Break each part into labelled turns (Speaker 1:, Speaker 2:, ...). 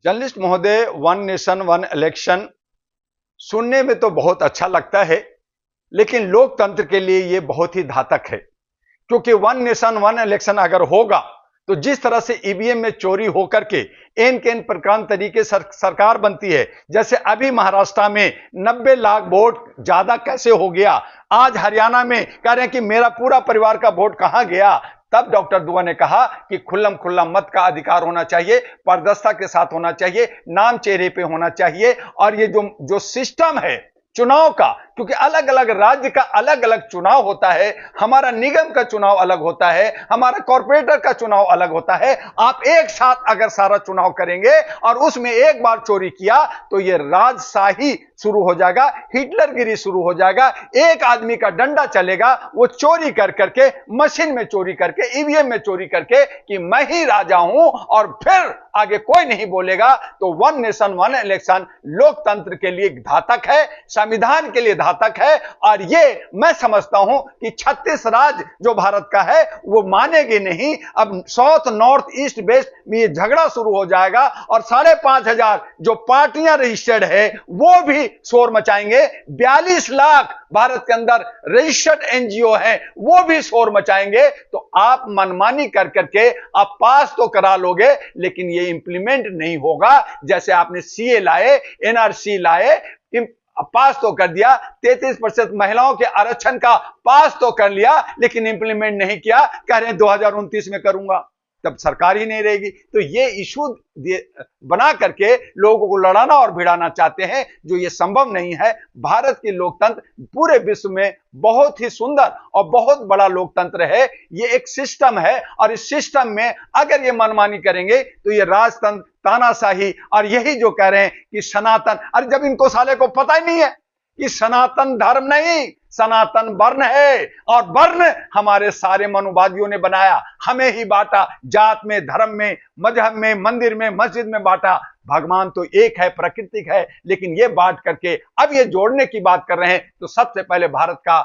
Speaker 1: Journalist महोदय, one nation one election सुनने में तो बहुत अच्छा लगता है, लेकिन लोकतंत्र के लिए यह बहुत ही घातक है। क्योंकि वन नेशन वन इलेक्शन अगर होगा तो जिस तरह से ईवीएम में चोरी होकर के एन के एन प्रकार तरीके सरकार बनती है, जैसे अभी महाराष्ट्र में 90 लाख वोट ज्यादा कैसे हो गया, आज हरियाणा में कह रहे हैं कि मेरा पूरा परिवार का वोट कहां गया। तब डॉक्टर दुआ ने कहा कि खुल्लम खुल्ला मत का अधिकार होना चाहिए, पारदर्शिता के साथ होना चाहिए, नाम चेहरे पे होना चाहिए। और ये जो सिस्टम है चुनाव का, क्योंकि अलग अलग राज्य का अलग अलग चुनाव होता है, हमारा निगम का चुनाव अलग होता है, हमारा कॉर्पोरेटर का चुनाव अलग होता है। आप एक साथ अगर सारा चुनाव करेंगे और उसमें एक बार चोरी किया तो यह राजशाही शुरू हो जाएगा, हिटलरगिरी शुरू हो जाएगा। एक आदमी का डंडा चलेगा, वो चोरी कर करके, मशीन में चोरी करके, ईवीएम में चोरी करके कि मैं ही राजा हूं और फिर आगे कोई नहीं बोलेगा। तो वन नेशन वन इलेक्शन लोकतंत्र के लिए घातक है, संविधान के लिए घातक है। और ये मैं समझता हूं कि 36 राज्य जो भारत का है वो मानेंगे नहीं। अब साउथ नॉर्थ ईस्ट वेस्ट में ये झगड़ा शुरू हो जाएगा और 5,500 जो पार्टियां रजिस्टर्ड है वो भी शोर मचाएंगे। 42 लाख भारत के अंदर रजिस्टर्ड एनजीओ हैं, वो भी शोर मचाएंगे। तो आप मनमानी कर करके आप पास तो करा लोगे, लेकिन ये इंप्लीमेंट नहीं होगा। जैसे आपने सीए लाए, एनआरसी लाए, पास तो कर दिया, 33% महिलाओं के आरक्षण का पास तो कर लिया, लेकिन इंप्लीमेंट नहीं किया। कह रहे हैं 2029 में करूंगा, तब सरकार ही नहीं रहेगी। तो ये इशू बना करके लोगों को लड़ाना और भिड़ाना चाहते हैं, जो ये संभव नहीं है। भारत की लोकतंत्र पूरे विश्व में बहुत ही सुंदर और बहुत बड़ा लोकतंत्र है। ये एक सिस्टम है और इस सिस्टम में अगर ये मनमानी करेंगे तो ये राजतंत्र, तानाशाही, और यही जो कह रहे हैं कि सनातन, अरे जब इनको साले को पता ही नहीं है कि सनातन धर्म नहीं, सनातन वर्ण है। और वर्ण हमारे सारे मनुवादियों ने बनाया, हमें ही बांटा, जात में, धर्म में, मजहब में, मंदिर में, मस्जिद में बांटा। भगवान तो एक है, प्राकृतिक है, लेकिन ये बांट करके अब ये जोड़ने की बात कर रहे हैं। तो सबसे पहले भारत का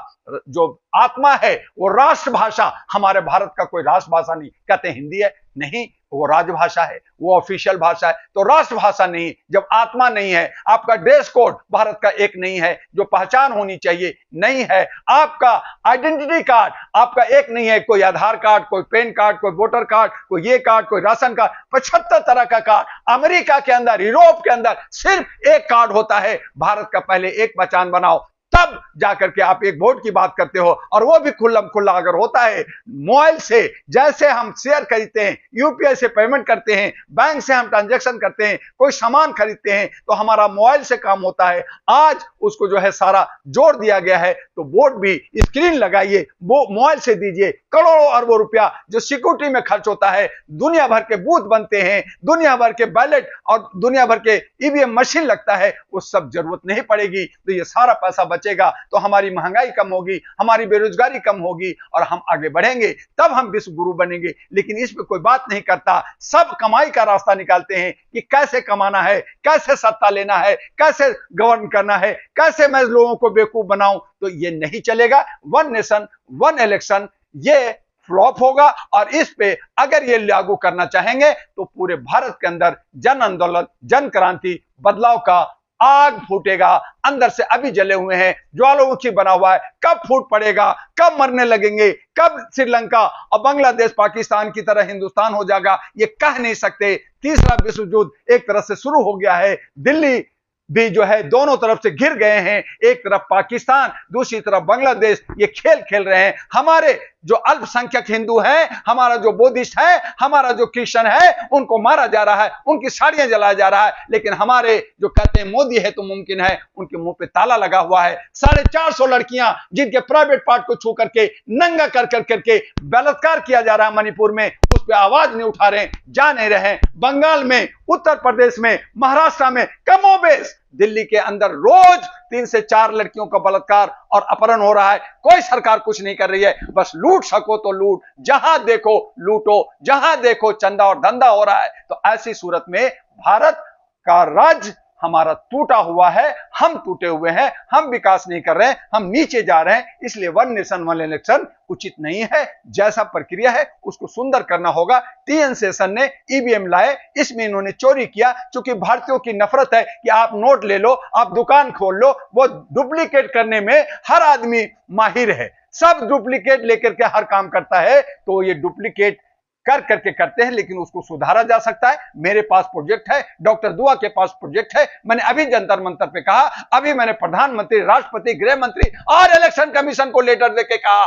Speaker 1: जो आत्मा है वो राष्ट्रभाषा, हमारे भारत का कोई राष्ट्रभाषा नहीं। कहते हिंदी है, नहीं, वो राजभाषा है, वो ऑफिशियल भाषा है। तो राष्ट्रभाषा नहीं, जब आत्मा नहीं है, आपका ड्रेस कोड भारत का एक नहीं है, जो पहचान होनी चाहिए नहीं है, आपका आइडेंटिटी कार्ड आपका एक नहीं है, कोई आधार कार्ड, कोई पैन कार्ड, कोई वोटर कार्ड, कोई ये कार्ड, कोई राशन कार्ड, 75 तरह का कार्ड। अमेरिका के अंदर, यूरोप के अंदर सिर्फ एक कार्ड होता है। भारत का पहले एक पहचान बनाओ, तब जाकर के आप एक वोट की बात करते हो। और वो भी खुल्लम खुल्ला अगर होता है, मोबाइल से जैसे हम शेयर खरीदते हैं, यूपीआई से पेमेंट करते हैं, बैंक से हम ट्रांजैक्शन करते हैं, कोई सामान खरीदते हैं तो हमारा मोबाइल से काम होता है। आज उसको जो है सारा जोड़ दिया गया है। तो वोट भी स्क्रीन लगाइए, वो मोबाइल से दीजिए। करोड़ों अरबों रुपया जो सिक्योरिटी में खर्च होता है, दुनिया भर के बूथ बनते हैं, दुनिया भर के बैलेट और दुनिया भर के ईवीएम मशीन लगता है, वो सब जरूरत नहीं पड़ेगी। तो ये सारा पैसा बचेगा, तो हमारी महंगाई कम होगी, हमारी बेरोजगारी कम होगी और हम आगे बढ़ेंगे। तब हम विश्व गुरु बनेंगे। लेकिन इस पे कोई बात नहीं करता, सब कमाई का रास्ता निकालते हैं कि कैसे कमाना है, कैसे सत्ता लेना है, कैसे गवर्न करना है, कैसे मैं लोगों को बेवकूफ बनाऊं। तो ये नहीं चलेगा। वन नेशन वन इलेक्शन ये फ्लॉप होगा। और इस पे अगर ये लागू करना चाहेंगे तो पूरे भारत के अंदर जन आंदोलन, जन क्रांति, बदलाव का आग फूटेगा। अंदर से अभी जले हुए हैं, ज्वालामुखी बना हुआ है। कब फूट पड़ेगा, कब मरने लगेंगे, कब श्रीलंका और बांग्लादेश पाकिस्तान की तरह हिंदुस्तान हो जाएगा, ये कह नहीं सकते। तीसरा विश्व युद्ध एक तरह से शुरू हो गया है। दिल्ली भी जो है दोनों तरफ से घिर गए हैं, एक तरफ पाकिस्तान, दूसरी तरफ बांग्लादेश, ये खेल खेल रहे हैं। हमारे जो अल्पसंख्यक हिंदू हैं, हमारा जो बौद्धिस्ट है, हमारा जो क्रिश्चियन है, उनको मारा जा रहा है, उनकी साड़ियां जलाया जा रहा है। लेकिन हमारे जो कहते हैं मोदी है तो मुमकिन है, उनके मुंह पे ताला लगा हुआ है। 450 लड़कियां जिनके प्राइवेट पार्ट को छू करके नंगा कर करके बलात्कार किया जा रहा है मणिपुर में, उस पर आवाज नहीं उठा रहे, जा नहीं रहे। बंगाल में, उत्तर प्रदेश में, महाराष्ट्र में, कमोबेश दिल्ली के अंदर रोज 3 से 4 लड़कियों का बलात्कार और अपहरण हो रहा है। कोई सरकार कुछ नहीं कर रही है, बस लूट सको तो लूट, जहां देखो लूटो, जहां देखो चंदा और धंधा हो रहा है। तो ऐसी सूरत में भारत का राज्य हमारा टूटा हुआ है, हम टूटे हुए हैं, हम विकास नहीं कर रहे हैं, हम नीचे जा रहे हैं। इसलिए वन नेशन वन इलेक्शन उचित नहीं है। जैसा प्रक्रिया है उसको सुंदर करना होगा। टीएन शेषन ने ईवीएम लाए, इसमें इन्होंने चोरी किया। क्योंकि भारतीयों की नफरत है कि आप नोट ले लो, आप दुकान खोल लो, वो डुप्लीकेट करने में हर आदमी माहिर है, सब डुप्लीकेट लेकर के हर काम करता है। तो ये डुप्लीकेट कर करके करते हैं, लेकिन उसको सुधारा जा सकता है। मेरे पास प्रोजेक्ट है, डॉक्टर दुआ के पास प्रोजेक्ट है। मैंने अभी जंतर मंतर पे कहा, अभी मैंने प्रधानमंत्री, राष्ट्रपति, गृह मंत्री और इलेक्शन कमीशन को लेटर देके कहा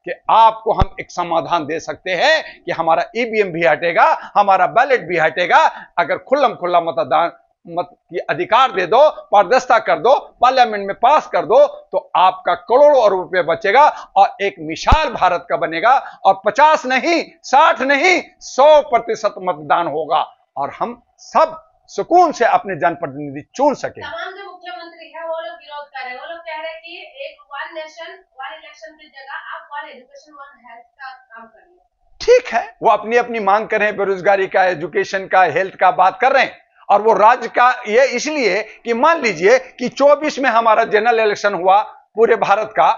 Speaker 1: कि आपको हम एक समाधान दे सकते हैं कि हमारा ईवीएम भी हटेगा, हमारा बैलेट भी हटेगा। अगर खुल्लम खुल्ला मतदान मत की अधिकार दे दो, पारदर्शिता कर दो, पार्लियामेंट में पास कर दो, तो आपका करोड़ों रुपए बचेगा और एक मिसाल भारत का बनेगा। और 50 नहीं, 60 नहीं, 100% मतदान होगा और हम सब सुकून से अपने जनप्रतिनिधि चुन सके।
Speaker 2: तमाम जो मुख्यमंत्री है वो लोग विरोध कर रहे हैं। वो लोग कह रहे हैं कि एक वन नेशन वन इलेक्शन की जगह आप वन एजुकेशन वन हेल्थ का काम करिए।
Speaker 1: ठीक है, वो अपनी अपनी मांग कर रहे हैं, बेरोजगारी का, एजुकेशन का, हेल्थ का बात कर रहे हैं। और वो राज्य का ये इसलिए कि मान लीजिए कि 24 में हमारा जनरल इलेक्शन हुआ पूरे भारत का,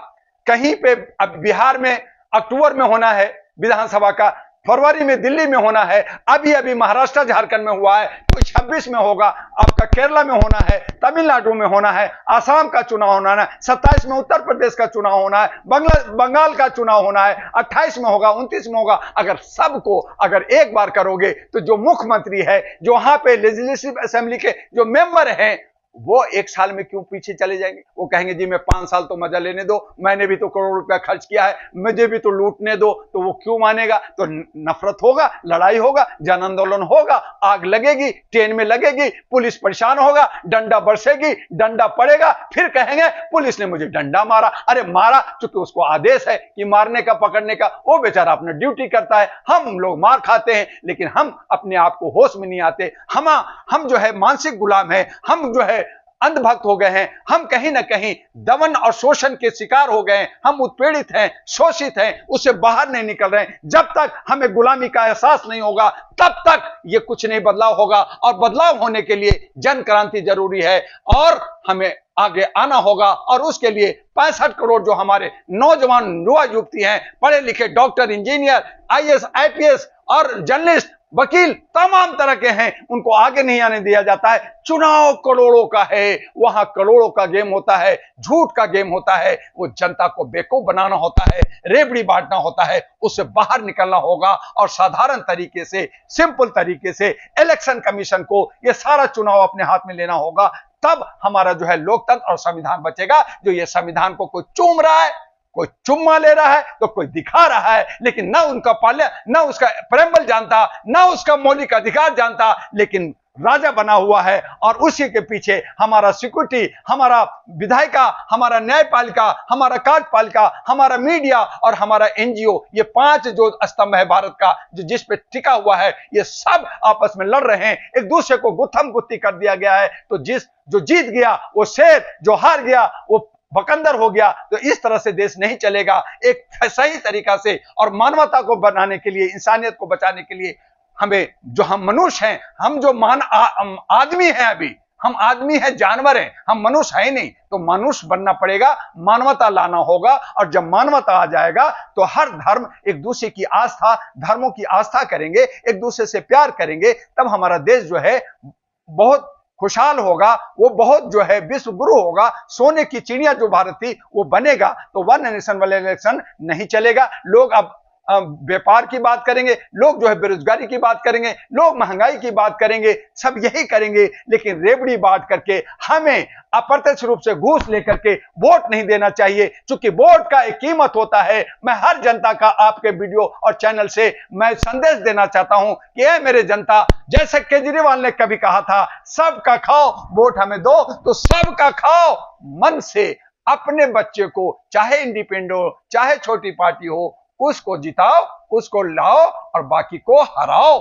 Speaker 1: कहीं पे अब बिहार में अक्टूबर में होना है विधानसभा का, फरवरी में दिल्ली में होना है, अभी अभी महाराष्ट्र झारखंड में हुआ है, तो 26 में होगा, आपका केरला में होना है, तमिलनाडु में होना है, आसाम का चुनाव होना है, 27 में उत्तर प्रदेश का चुनाव होना है, बंगाल का चुनाव होना है, 28 में होगा, 29 में होगा। अगर सबको अगर एक बार करोगे तो जो मुख्यमंत्री है, जो वहां पे लेजिस्लेटिव असेंबली के जो मेंबर हैं, वो एक साल में क्यों पीछे चले जाएंगे? वो कहेंगे जी मैं 5 साल तो मजा लेने दो, मैंने भी तो करोड़ रुपया खर्च किया है, मुझे भी तो लूटने दो। तो वो क्यों मानेगा? तो नफरत होगा, लड़ाई होगा, जन आंदोलन होगा, आग लगेगी, ट्रेन में लगेगी, पुलिस परेशान होगा, डंडा बरसेगी, डंडा पड़ेगा, फिर कहेंगे पुलिस ने मुझे डंडा मारा। अरे मारा क्योंकि उसको आदेश है कि मारने का, पकड़ने का, वो बेचारा अपना ड्यूटी करता है। हम लोग मार खाते हैं, लेकिन हम अपने आप को होश में नहीं आते। हम जो है मानसिक गुलाम है, हम जो है अंधभक्त हो गए हैं, हम कहीं ना कहीं दमन और शोषण के शिकार हो गए हैं, हम उत्पीड़ित हैं, शोषित हैं, उससे बाहर नहीं निकल रहे हैं। जब तक हमें गुलामी का एहसास नहीं होगा तब तक ये कुछ नहीं बदलाव होगा। और बदलाव होने के लिए जन क्रांति जरूरी है और हमें आगे आना होगा। और उसके लिए 65 करोड़ जो हमारे नौजवान युवा युवती हैं, पढ़े लिखे डॉक्टर, इंजीनियर, आईएएस, आईपीएस और जर्नलिस्ट, वकील, तमाम तरह के हैं, उनको आगे नहीं आने दिया जाता है। चुनाव करोड़ों का है, वहां करोड़ों का गेम होता है, झूठ का गेम होता है, वो जनता को बेवकूफ बनाना होता है, रेबड़ी बांटना होता है। उससे बाहर निकलना होगा और साधारण तरीके से, सिंपल तरीके से इलेक्शन कमीशन को ये सारा चुनाव अपने हाथ में लेना होगा। तब हमारा जो है लोकतंत्र और संविधान बचेगा। जो ये संविधान को कोई चूम रहा है, कोई चुम्मा ले रहा है, तो कोई दिखा रहा है, लेकिन ना उनका ना उसका प्रेम्बल जानता, ना उसका मौलिक अधिकार जानता, लेकिन राजा बना हुआ है। और उसी के पीछे हमारा सिक्योरिटी, हमारा विधायिका, हमारा न्यायपालिका, हमारा कार्यपालिका, हमारा मीडिया और हमारा एनजीओ, ये 5 जो स्तंभ है भारत का, जिस पे टिका हुआ है, ये सब आपस में लड़ रहे हैं, एक दूसरे को गुत्थम गुत्ती कर दिया गया है। तो जो जीत गया वो शेर, जो हार गया वो बकंदर हो गया। तो इस तरह से देश नहीं चलेगा। एक सही तरीका से और मानवता को बनाने के लिए, इंसानियत को बचाने के लिए हमें, जो हम मनुष्य हैं, हम जो आदमी हैं, अभी हम आदमी हैं, जानवर हैं, हम मनुष्य है नहीं, तो मनुष्य बनना पड़ेगा, मानवता लाना होगा। और जब मानवता आ जाएगा तो हर धर्म एक दूसरे की आस्था, धर्मों की आस्था करेंगे, एक दूसरे से प्यार करेंगे, तब हमारा देश जो है बहुत खुशहाल होगा, वो बहुत जो है विश्व गुरु होगा। सोने की चिड़िया जो भारत थी वो बनेगा। तो वन नेशन वन इलेक्शन नहीं चलेगा। लोग अब व्यापार की बात करेंगे, लोग जो है बेरोजगारी की बात करेंगे, लोग महंगाई की बात करेंगे, सब यही करेंगे। लेकिन रेवड़ी बांट करके हमें अप्रत्यक्ष रूप से घूस लेकर के वोट नहीं देना चाहिए, क्योंकि वोट का एक कीमत होता है। मैं हर जनता का आपके वीडियो और चैनल से मैं संदेश देना चाहता हूं कि ऐ मेरे जनता, जैसे केजरीवाल ने कभी कहा था, सबका खाओ वोट हमें दो, तो सबका खाओ मन से। अपने बच्चे को, चाहे इंडिपेंडेंट हो, चाहे छोटी पार्टी हो, उसको जिताओ, उसको लाओ और बाकी को हराओ।